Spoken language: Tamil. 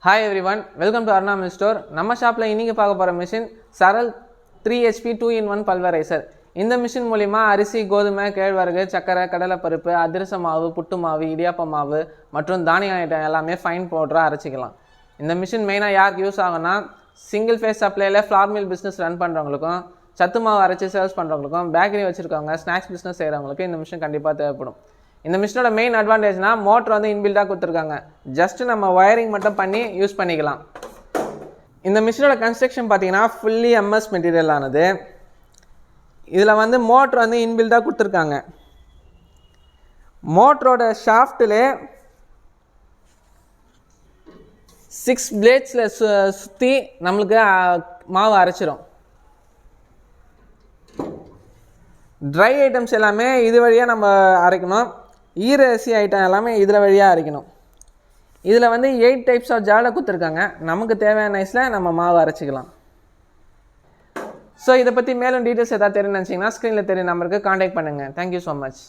Hi everyone, welcome to Arna Milk Store. நம்ம ஷாப்பில் இன்றைக்கி பார்க்க போகிற மிஷின் சரல் 3HP 2-in-1 பல்வரைசர். இந்த மிஷின் மூலிமா அரிசி, கோதுமை, கேழ்வரகு, சக்கரை, கடலைப்பருப்பு, அதிரச மாவு, புட்டு மாவு, இடியாப்ப மாவு மற்றும் தானிய ஐட்டம் எல்லாமே ஃபைன் பவுடராக அரைச்சிக்கலாம். இந்த மிஷின் மெயினாக யாருக்கு யூஸ் ஆகும்னா சிங்கிள் ஃபேஸ் சப்ளையில் ஃப்ளார் மில் பிஸ்னஸ் ரன் பண்ணுறவங்களுக்கும், சத்து மாவு அரைச்சி சேல்ஸ் பண்ணுறவங்களுக்கும், பேக்கரி வச்சுருக்கவங்க, ஸ்நாக்ஸ் பிஸ்னஸ் செய்கிறவங்களுக்கு இந்த மிஷின் கண்டிப்பாக தேவைப்படும். இந்த மிஷினோட மெயின் அட்வான்டேஜ்னா மோட்டர் வந்து இன்பில்டாக கொடுத்துருக்காங்க. ஜஸ்ட் நம்ம வயரிங் மட்டும் பண்ணி யூஸ் பண்ணிக்கலாம். இந்த மிஷினோட கன்ஸ்ட்ரக்ஷன் பார்த்தீங்கன்னா ஃபுல்லி எம்எஸ் மெட்டீரியல் ஆனது. இதில் வந்து மோட்டர் வந்து இன்பில்டாக கொடுத்துருக்காங்க. மோட்டரோட ஷாஃப்டில் 6 பிளேட்ஸில் சுற்றி நம்மளுக்கு மாவு அரைச்சிரும். ட்ரை ஐட்டம்ஸ் எல்லாமே இது வழியாக நம்ம அரைக்கணும். ஈரசி ஐட்டம் எல்லாமே இதில் வழியாக அரைக்கணும். இதில் வந்து 8 டைப்ஸ் ஆஃப் ஜாலை கொடுத்துருக்காங்க. நமக்கு தேவையான ஐஸில் நம்ம மாவு அரைச்சிக்கலாம். ஸோ இதை பற்றி மேலும் டீட்டெயில்ஸ் எதாவது தெரியும் நினச்சிங்கன்னா ஸ்க்ரீனில் தெரிய நம்பருக்கு காண்டாக்ட் பண்ணுங்கள். Thank you so much.